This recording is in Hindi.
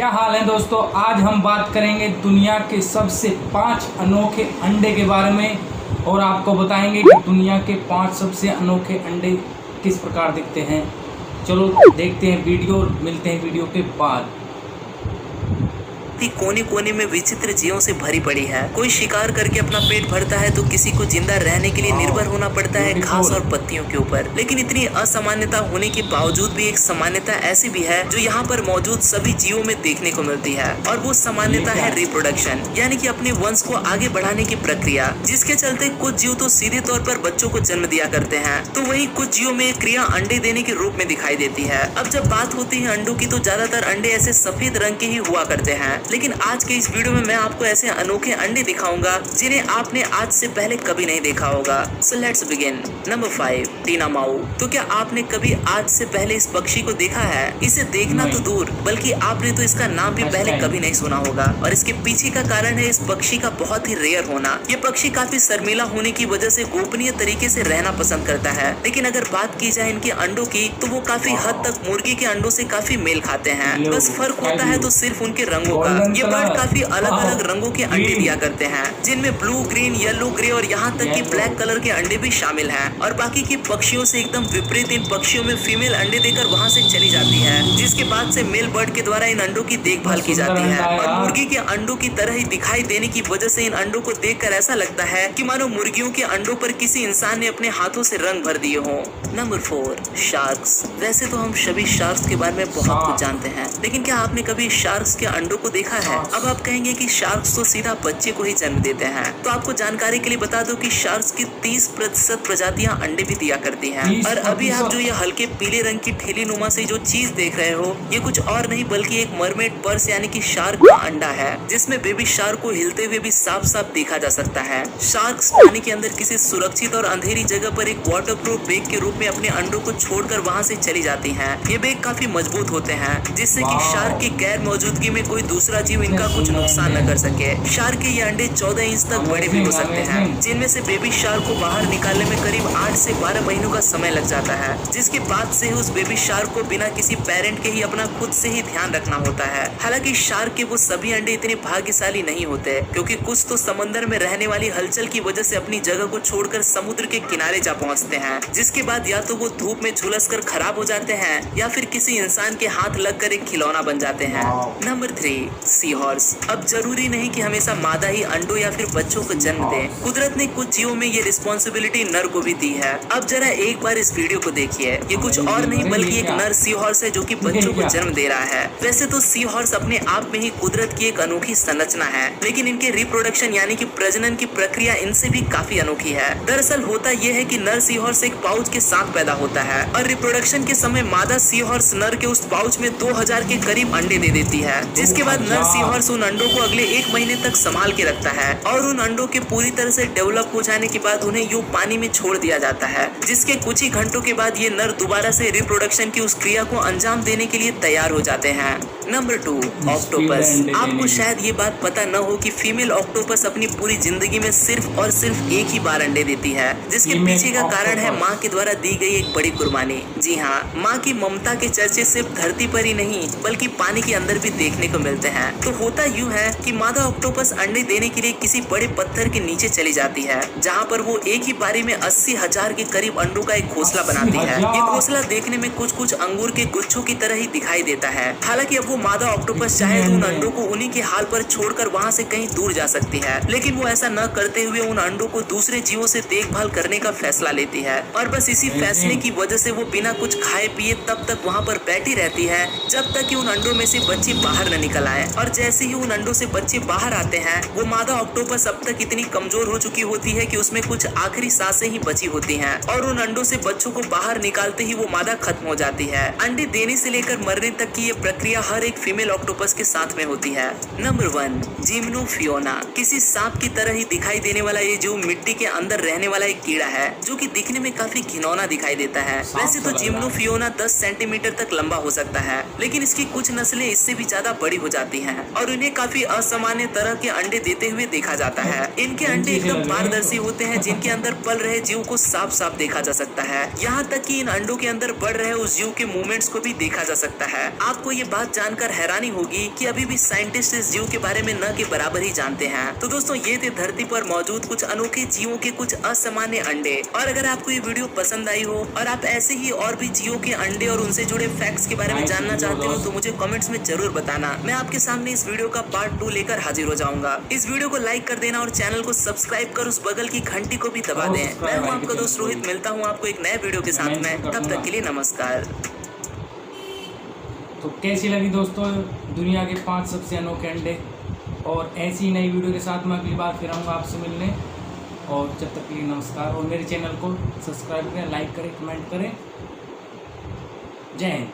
क्या हाल है दोस्तों। आज हम बात करेंगे दुनिया के सबसे 5 अनोखे अंडे के बारे में और आपको बताएंगे कि दुनिया के 5 सबसे अनोखे अंडे किस प्रकार दिखते हैं। चलो देखते हैं वीडियो और मिलते हैं वीडियो के बाद। कोने कोने में विचित्र जीवों से भरी पड़ी है। कोई शिकार करके अपना पेट भरता है तो किसी को जिंदा रहने के लिए निर्भर होना पड़ता है घास और पत्तियों के ऊपर। लेकिन इतनी असामान्यता होने के बावजूद भी एक सामान्यता ऐसी भी है जो यहाँ पर मौजूद सभी जीवों में देखने को मिलती है, और वो सामान्यता है रिप्रोडक्शन, यानी कि अपने वंश को आगे बढ़ाने की प्रक्रिया, जिसके चलते कुछ जीव तो सीधे तौर पर बच्चों को जन्म दिया करते हैं, तो वही कुछ जीवों में क्रिया अंडे देने के रूप में दिखाई देती है। अब जब बात होती है अंडों की, तो ज्यादातर अंडे ऐसे सफेद रंग के ही हुआ करते हैं, लेकिन आज के इस वीडियो में मैं आपको ऐसे अनोखे अंडे दिखाऊंगा जिन्हें आपने आज से पहले कभी नहीं देखा होगा। So let's begin. नंबर 5, टीना माऊ। तो क्या आपने कभी आज से पहले इस पक्षी को देखा है? इसे देखना तो दूर, बल्कि आपने तो इसका नाम भी पहले कभी नहीं सुना होगा, और इसके पीछे का कारण है इस पक्षी का बहुत ही रेयर होना। ये पक्षी काफी शर्मीला होने की वजह से गोपनीय तरीके से रहना पसंद करता है, लेकिन अगर बात की जाए इनके अंडों की, तो वो काफी हद तक मुर्गी के अंडों से काफी मेल खाते हैं। बस फर्क होता है तो सिर्फ उनके रंगों का। ये काफी अलग अलग रंगों के अंडे दिया करते हैं, जिनमें ब्लू, ग्रीन, येलो, ग्रे और यहाँ तक कि ब्लैक कलर के अंडे भी शामिल हैं। और बाकी की पक्षियों से एकदम विपरीत इन पक्षियों में फीमेल अंडे देकर वहाँ से चली जाती है, जिसके बाद से मेल बर्ड के द्वारा इन अंडों की देखभाल की जाती है। और मुर्गी के अंडों की तरह ही दिखाई देने की वजह से इन अंडों को देखकर ऐसा लगता है कि मानो मुर्गियों के अंडों पर किसी इंसान ने अपने हाथों से रंग भर दिए हों। Number 4, sharks. वैसे तो हम सभी शार्क्स के बारे में बहुत कुछ जानते हैं, लेकिन क्या आपने कभी शार्क्स के अंडों को देखा है? अब आप कहेंगे कि शार्क्स तो सीधा बच्चे को ही जन्म देते हैं, तो आपको जानकारी के लिए बता दो कि शार्क्स की 30% प्रजातियां अंडे भी दिया करती हैं। और अभी आप जो ये हल्के पीले रंग की ठेली नुमा से जो चीज देख रहे हो, ये कुछ और नहीं बल्कि एक मरमेड पर्स यानी कि शार्क का अंडा है, जिसमें बेबी शार्क को हिलते हुए भी साफ साफ देखा जा सकता है। शार्क्स पानी के अंदर किसी सुरक्षित और अंधेरी जगह पर एक वाटरप्रूफ बैग के रूप में अपने अंडों को छोड़कर वहाँ से चली जाती हैं। ये बैग काफी मजबूत होते हैं, जिससे कि शार्क की गैर मौजूदगी में कोई दूसरा जीव इनका कुछ नुकसान न कर सके। शार्क के ये अंडे 14 इंच तक बड़े भी हो सकते हैं, जिनमें से बेबी शार्क को बाहर निकालने में करीब 8 से 12 महीनों का समय लग जाता है, जिसके बाद से उस बेबी शार्क को बिना किसी पेरेंट के ही अपना खुद से ही ध्यान रखना होता है। हालांकि शार्क के वो सभी अंडे इतने भाग्यशाली नहीं होते, क्योंकि कुछ तो समंदर में रहने वाली हलचल की वजह से अपनी जगह को छोड़कर समुद्र के किनारे जा पहुंचते हैं, जिसके बाद या तो वो धूप में झुलस कर खराब हो जाते हैं या फिर किसी इंसान के हाथ लगकर एक खिलौना बन जाते हैं। Number 3, sea horse. अब जरूरी नहीं कि हमेशा मादा ही अंडों या फिर बच्चों को जन्म दे। कुदरत ने कुछ जीवों में ये रिस्पॉन्सिबिलिटी नर को भी दी है। अब जरा एक बार इस वीडियो को देखिए। ये कुछ और नहीं बल्कि एक नर सी हॉर्स है जो कि बच्चों को जन्म दे रहा है। वैसे तो सी हॉर्स अपने आप में ही कुदरत की एक अनोखी संरचना है, लेकिन इनके रिप्रोडक्शन यानी कि प्रजनन की प्रक्रिया इनसे भी काफी अनोखी है। दरअसल होता यह है कि नर सी हॉर्स एक पाउच के साथ पैदा होता है, और रिप्रोडक्शन के समय मादा सी हॉर्स नर के उस पाउच में 2000 के करीब अंडे दे देती है, जिसके बाद नर सी हॉर्स उन अंडों को अगले 1 महीने तक संभाल के रखता है, और उन अंडों के पूरी तरह से डेवलप हो जाने के बाद उन्हें यूं पानी में छोड़ दिया जाता है, जिसके कुछ ही घंटों के बाद ये नर दोबारा से रिप्रोडक्शन की उस क्रिया को अंजाम देने के लिए तैयार हो जाते हैं। Number 2, octopus. आपको शायद ये बात पता न हो कि फीमेल ऑक्टोपस अपनी पूरी जिंदगी में सिर्फ और सिर्फ एक ही बार अंडे देती है, जिसके पीछे का कारण है माँ के द्वारा दी गई एक बड़ी कुर्बानी। जी हाँ, माँ की ममता के चर्चे सिर्फ धरती पर ही नहीं बल्कि पानी के अंदर भी देखने को मिलते हैं। तो होता यूँ है कि मादा ऑक्टोपस अंडे देने के लिए किसी बड़े पत्थर के नीचे चली जाती है, जहाँ पर वो एक ही बारी में 80,000 के करीब अंडों का एक घोंसला बनाती है। ये घोंसला देखने में कुछ अंगूर के गुच्छों की तरह ही दिखाई देता है। हालांकि अब वो मादा ऑक्टोपस चाहे तो उन अंडों को उन्हीं के हाल पर छोड़कर वहाँ से कहीं दूर जा सकती है, लेकिन वो ऐसा न करते हुए उन अंडों को दूसरे जीवों से देखभाल करने का फैसला लेती है, और बस इसी फैसले की वजह से वो बिना कुछ खाए पिए तब तक वहाँ पर बैठी रहती है जब तक कि उन अंडों में से बच्चे बाहर न निकल आए। और जैसे ही उन अंडों से बच्चे बाहर आते हैं, वो मादा ऑक्टोपस अब तक इतनी कमजोर हो चुकी होती है कि उसमें कुछ आखिरी सांसें ही बची होती हैं, और उन अंडों से बच्चों को बाहर निकालते ही वो मादा खत्म हो जाती है। अंडे देने से लेकर मरने तक की ये प्रक्रिया हर एक फीमेल ऑक्टोपस के साथ में होती है। नंबर 1, जिम्नोफियोना। किसी सांप की तरह ही दिखाई देने वाला ये जीव मिट्टी के अंदर रहने वाला एक कीड़ा है, जो कि दिखने में काफी घिनौना दिखाई देता है। वैसे तो जिम्नोफियोना 10 सेंटीमीटर तक लंबा हो सकता है, लेकिन इसकी कुछ नस्लें इससे भी ज्यादा बड़ी हो जाती हैं और उन्हें काफी असामान्य तरह के अंडे देते हुए देखा जाता है। इनके अंडे एकदम पारदर्शी होते हैं, जिनके अंदर पल रहे जीव को साफ साफ देखा जा सकता है। यहाँ तक कि इन अंडों के अंदर बढ़ रहे उस जीव के मूवमेंट्स को भी देखा जा सकता है। आपको ये बात जानकर हैरानी होगी कि अभी भी साइंटिस्ट इस जीव के बारे में न के बराबर ही जानते हैं। तो दोस्तों, ये थे धरती पर मौजूद कुछ अनोखे जीवों के कुछ असामान्य अंडे। और अगर आपको ये वीडियो पसंद आई हो और आप ऐसे ही और भी जीवों के अंडे और उनसे जुड़े फैक्ट्स के बारे में जानना चाहते हो तो मुझे कमेंट्स में जरूर बताना। मैं आपके सामने इस वीडियो का पार्ट 2 लेकर हाजिर हो जाऊंगा। इस वीडियो को लाइक कर देना और चैनल को सब्सक्राइब कर उस बगल की घंटी को भी दबा दें। मैं हूँ आपका दोस्त रोहित, मिलता हूँ आपको एक नए वीडियो के साथ में। तब तक के लिए नमस्कार। तो कैसी लगी दोस्तों दुनिया के 5 सबसे अनोखे अंडे? और ऐसी नई वीडियो के साथ मैं अगली बार फिर आऊँगा आपसे मिलने। और जब तक के लिए नमस्कार। और मेरे चैनल को सब्सक्राइब करें, लाइक करें, कमेंट करें। जय हिंद।